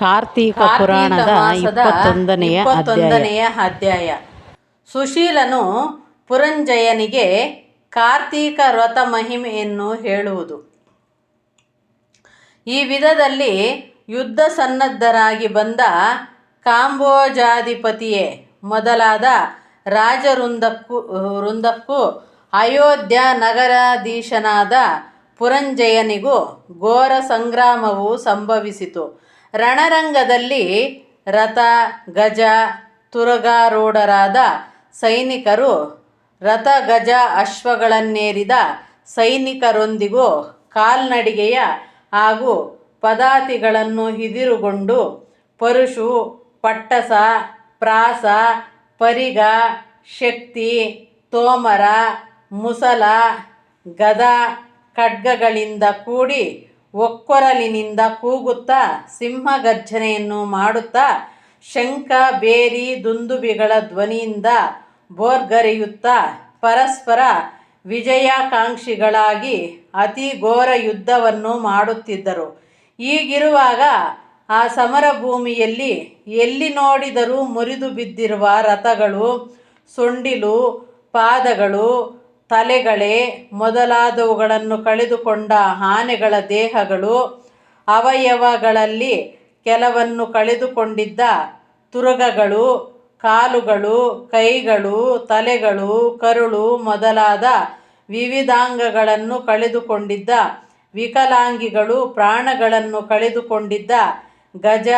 ಕಾರ್ತೀಕ ಪುರಾಣದ ಮಾಸದ 21ನೆಯ ಅಧ್ಯಾಯ. ಸುಶೀಲನು ಪುರಂಜಯನಿಗೆ ಕಾರ್ತೀಕ ವ್ರತ ಮಹಿಮೆಯನ್ನು ಹೇಳುವುದು. ಈ ವಿಧದಲ್ಲಿ ಯುದ್ಧ ಸನ್ನದ್ಧರಾಗಿ ಬಂದ ಕಾಂಬೋಜಾಧಿಪತಿಯೇ ಮೊದಲಾದ ರಾಜವೃಂದಕ್ಕೂ ಅಯೋಧ್ಯ ನಗರಾಧೀಶನಾದ ಪುರಂಜಯನಿಗೂ ಘೋರ ಸಂಗ್ರಾಮವು ಸಂಭವಿಸಿತು. ರಣರಂಗದಲ್ಲಿ ರಥ, ಗಜ, ತುರಗಾರೂಢರಾದ ಸೈನಿಕರು, ರಥ, ಗಜ, ಅಶ್ವಗಳನ್ನೇರಿದ ಸೈನಿಕರೊಂದಿಗೂ ಕಾಲ್ನಡಿಗೆಯ ಹಾಗೂ ಪದಾತಿಗಳನ್ನು ಹಿದಿರುಗೊಂಡು ಪರಶು, ಪಟ್ಟಸ, ಪ್ರಾಸ, ಪರಿಗ, ಶಕ್ತಿ, ತೋಮರ, ಮುಸಲ, ಗದ, ಖಡ್ಗಗಳಿಂದ ಕೂಡಿ ಒಕ್ಕೊರಲಿನಿಂದ ಕೂಗುತ್ತಾ ಸಿಂಹಗರ್ಜನೆಯನ್ನು ಮಾಡುತ್ತಾ ಶಂಖ, ಬೇರಿ, ದುಂದುಬಿಗಳ ಧ್ವನಿಯಿಂದ ಭೋರ್ಗರೆಯುತ್ತಾ ಪರಸ್ಪರ ವಿಜಯಾಕಾಂಕ್ಷಿಗಳಾಗಿ ಅತಿ ಘೋರ ಯುದ್ಧವನ್ನು ಮಾಡುತ್ತಿದ್ದರು. ಹೀಗಿರುವಾಗ ಆ ಸಮರಭೂಮಿಯಲ್ಲಿ ಎಲ್ಲಿ ನೋಡಿದರೂ ಮುರಿದು ಬಿದ್ದಿರುವ ರಥಗಳು, ಸೊಂಡಿಲು, ಪಾದಗಳು, ತಲೆಗಳೆ ಮೊದಲಾದವುಗಳನ್ನು ಕಳೆದುಕೊಂಡ ಆನೆಗಳ ದೇಹಗಳು, ಅವಯವಗಳಲ್ಲಿ ಕೆಲವನ್ನು ಕಳೆದುಕೊಂಡಿದ್ದ ತುರಗಗಳು, ಕಾಲುಗಳು, ಕೈಗಳು, ತಲೆಗಳು, ಕರುಳು ಮೊದಲಾದ ವಿವಿಧಾಂಗಗಳನ್ನು ಕಳೆದುಕೊಂಡಿದ್ದ ವಿಕಲಾಂಗಿಗಳು, ಪ್ರಾಣಗಳನ್ನು ಕಳೆದುಕೊಂಡಿದ್ದ ಗಜ,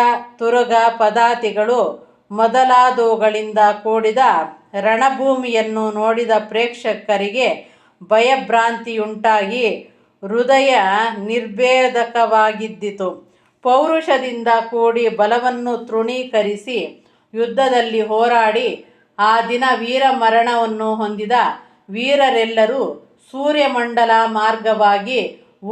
ತುರಗ, ಪದಾತಿಗಳು ಮೊದಲಾದವುಗಳಿಂದ ಕೂಡಿದ ರಣಭೂಮಿಯನ್ನು ನೋಡಿದ ಪ್ರೇಕ್ಷಕರಿಗೆ ಭಯಭ್ರಾಂತಿಯುಂಟಾಗಿ ಹೃದಯ ನಿರ್ಭೇದಕವಾಗಿದ್ದಿತು. ಪೌರುಷದಿಂದ ಕೂಡಿ ಬಲವನ್ನು ತೃಣೀಕರಿಸಿ ಯುದ್ಧದಲ್ಲಿ ಹೋರಾಡಿ ಆ ದಿನ ವೀರಮರಣವನ್ನು ಹೊಂದಿದ ವೀರರೆಲ್ಲರೂ ಸೂರ್ಯಮಂಡಲ ಮಾರ್ಗವಾಗಿ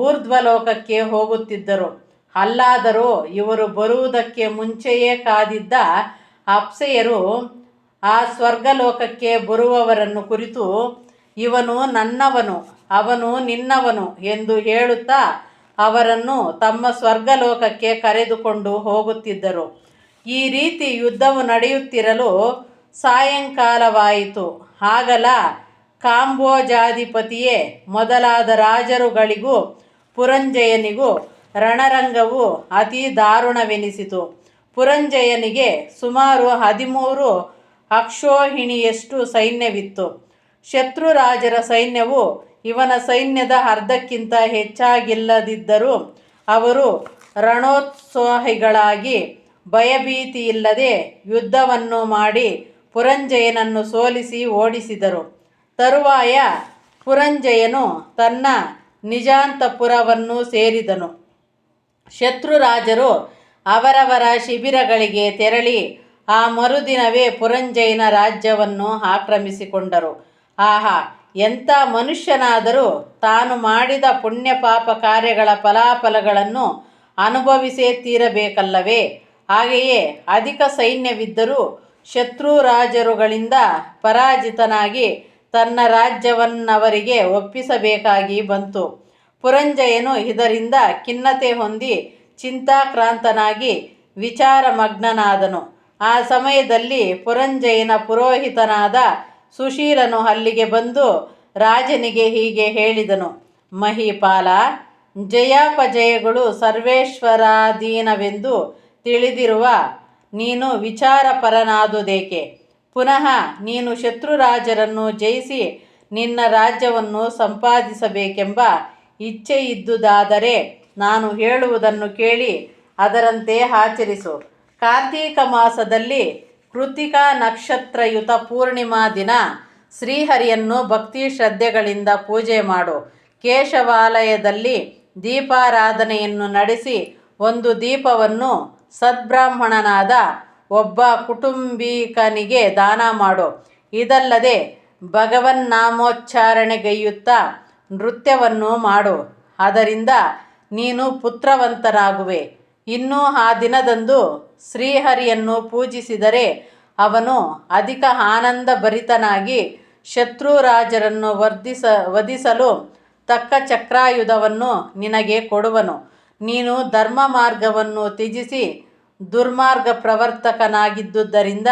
ಊರ್ಧ್ವಲೋಕಕ್ಕೆ ಹೋಗುತ್ತಿದ್ದರು. ಅಲ್ಲಾದರೂ ಇವರು ಬರುವುದಕ್ಕೆ ಮುಂಚೆಯೇ ಕಾದಿದ್ದ ಅಪ್ಸರೆಯರು ಆ ಸ್ವರ್ಗಲೋಕಕ್ಕೆ ಬರುವವರನ್ನು ಕುರಿತು ಇವನು ನನ್ನವನು, ಅವನು ನಿನ್ನವನು ಎಂದು ಹೇಳುತ್ತಾ ಅವರನ್ನು ತಮ್ಮ ಸ್ವರ್ಗಲೋಕಕ್ಕೆ ಕರೆದುಕೊಂಡು ಹೋಗುತ್ತಿದ್ದರು. ಈ ರೀತಿ ಯುದ್ಧವು ನಡೆಯುತ್ತಿರಲು ಸಾಯಂಕಾಲವಾಯಿತು. ಆಗಲ ಕಾಂಬೋಜಾಧಿಪತಿಯೇ ಮೊದಲಾದ ರಾಜರುಗಳಿಗೂ ಪುರಂಜಯನಿಗೂ ರಣರಂಗವು ಅತಿ ದಾರುಣವೆನಿಸಿತು. ಪುರಂಜಯನಿಗೆ ಸುಮಾರು 13 ಅಕ್ಷೋಹಿಣಿಯಷ್ಟು ಸೈನ್ಯವಿತ್ತು. ಶತ್ರುರಾಜರ ಸೈನ್ಯವು ಇವನ ಸೈನ್ಯದ ಅರ್ಧಕ್ಕಿಂತ ಹೆಚ್ಚಾಗಿಲ್ಲದಿದ್ದರೂ ಅವರು ರಣೋತ್ಸಾಹಿಗಳಾಗಿ ಭಯಭೀತಿಯಿಲ್ಲದೆ ಯುದ್ಧವನ್ನು ಮಾಡಿ ಪುರಂಜಯನನ್ನು ಸೋಲಿಸಿ ಓಡಿಸಿದರು. ತರುವಾಯ ಪುರಂಜಯನು ತನ್ನ ನಿಜಾಂತಪುರವನ್ನು ಸೇರಿದನು. ಶತ್ರುರಾಜರು ಅವರವರ ಶಿಬಿರಗಳಿಗೆ ತೆರಳಿ ಆ ಮರುದಿನವೇ ಪುರಂಜಯನ ರಾಜ್ಯವನ್ನು ಆಕ್ರಮಿಸಿಕೊಂಡರು. ಆಹಾ, ಎಂಥ ಮನುಷ್ಯನಾದರೂ ತಾನು ಮಾಡಿದ ಪುಣ್ಯ ಪಾಪ ಕಾರ್ಯಗಳ ಫಲಾಫಲಗಳನ್ನು ಅನುಭವಿಸೇ ತೀರಬೇಕಲ್ಲವೇ? ಹಾಗೆಯೇ ಅಧಿಕ ಸೈನ್ಯವಿದ್ದರೂ ಶತ್ರುರಾಜರುಗಳಿಂದ ಪರಾಜಿತನಾಗಿ ತನ್ನ ರಾಜ್ಯವನ್ನವರಿಗೆ ಒಪ್ಪಿಸಬೇಕಾಗಿ ಬಂತು. ಪುರಂಜಯನು ಇದರಿಂದ ಖಿನ್ನತೆ ಹೊಂದಿ ಚಿಂತಾಕ್ರಾಂತನಾಗಿ ವಿಚಾರಮಗ್ನನಾದನು. ಆ ಸಮಯದಲ್ಲಿ ಪುರಂಜಯನ ಪುರೋಹಿತನಾದ ಸುಶೀಲನು ಅಲ್ಲಿಗೆ ಬಂದು ರಾಜನಿಗೆ ಹೀಗೆ ಹೇಳಿದನು: ಮಹೀಪಾಲ, ಜಯಾಪಜಯಗಳು ಸರ್ವೇಶ್ವರಾಧೀನವೆಂದು ತಿಳಿದಿರುವ ನೀನು ವಿಚಾರಪರನಾದುದೇಕೆ? ಪುನಃ ನೀನು ಶತ್ರುರಾಜರನ್ನು ಜಯಿಸಿ ನಿನ್ನ ರಾಜ್ಯವನ್ನು ಸಂಪಾದಿಸಬೇಕೆಂಬ ಇಚ್ಛೆಯಿದ್ದುದಾದರೆ ನಾನು ಹೇಳುವುದನ್ನು ಕೇಳಿ ಅದರಂತೆ ಆಚರಿಸು. ಕಾರ್ತೀಕ ಮಾಸದಲ್ಲಿ ಕೃತಿಕಾ ನಕ್ಷತ್ರಯುತ ಪೂರ್ಣಿಮಾ ದಿನ ಶ್ರೀಹರಿಯನ್ನು ಭಕ್ತಿ ಶ್ರದ್ಧೆಗಳಿಂದ ಪೂಜೆ ಮಾಡು. ಕೇಶವಾಲಯದಲ್ಲಿ ದೀಪಾರಾಧನೆಯನ್ನು ನಡೆಸಿ ಒಂದು ದೀಪವನ್ನು ಸದ್ಬ್ರಾಹ್ಮಣನಾದ ಒಬ್ಬ ಕುಟುಂಬಿಕನಿಗೆ ದಾನ ಮಾಡು. ಇದಲ್ಲದೆ ಭಗವನ್ನಾಮೋಚ್ಚಾರಣೆಗೈಯುತ್ತಾ ನೃತ್ಯವನ್ನು ಮಾಡು. ಅದರಿಂದ ನೀನು ಪುತ್ರವಂತನಾಗುವೆ. ಇನ್ನು ಆ ದಿನದಂದು ಶ್ರೀಹರಿಯನ್ನು ಪೂಜಿಸಿದರೆ ಅವನು ಅಧಿಕ ಆನಂದಭರಿತನಾಗಿ ಶತ್ರುರಾಜರನ್ನು ವಧಿಸಲು ತಕ್ಕ ಚಕ್ರಾಯುಧವನ್ನು ನಿನಗೆ ಕೊಡುವನು. ನೀನು ಧರ್ಮ ಮಾರ್ಗವನ್ನು ತ್ಯಜಿಸಿ ದುರ್ಮಾರ್ಗ ಪ್ರವರ್ತಕನಾಗಿದ್ದುದರಿಂದ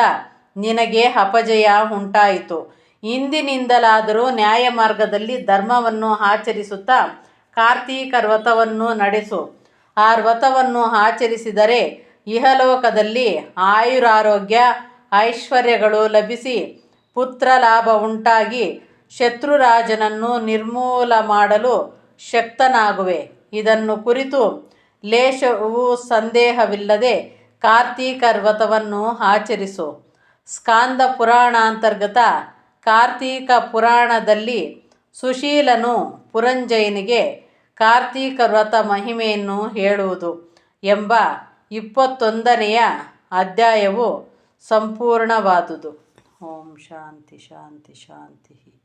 ನಿನಗೆ ಅಪಜಯ ಉಂಟಾಯಿತು. ಇಂದಿನಿಂದಲಾದರೂ ನ್ಯಾಯ ಮಾರ್ಗದಲ್ಲಿ ಧರ್ಮವನ್ನು ಆಚರಿಸುತ್ತಾ ಕಾರ್ತೀಕ ವ್ರತವನ್ನು ನಡೆಸು. ಆ ವ್ರತವನ್ನು ಆಚರಿಸಿದರೆ ಇಹಲೋಕದಲ್ಲಿ ಆಯುರಾರೋಗ್ಯ ಐಶ್ವರ್ಯಗಳು ಲಭಿಸಿ ಪುತ್ರ ಲಾಭ ಉಂಟಾಗಿ ಶತ್ರುರಾಜನನ್ನು ನಿರ್ಮೂಲ ಮಾಡಲು ಶಕ್ತನಾಗುವೆ. ಇದನ್ನು ಕುರಿತು ಲೇಷವೂ ಸಂದೇಹವಿಲ್ಲದೆ ಕಾರ್ತೀಕ ವ್ರತವನ್ನು ಆಚರಿಸು. ಸ್ಕಾಂದ ಪುರಾಣಾಂತರ್ಗತ ಕಾರ್ತೀಕ ಪುರಾಣದಲ್ಲಿ ಸುಶೀಲನು ಪುರಂಜಯನಿಗೆ ಕಾರ್ತೀಕ ವ್ರತ ಮಹಿಮೆಯನ್ನು ಹೇಳುವುದು ಎಂಬ 21ನೆಯ ಅಧ್ಯಾಯವು ಸಂಪೂರ್ಣವಾದುದು. ಓಂ ಶಾಂತಿ ಶಾಂತಿ ಶಾಂತಿ.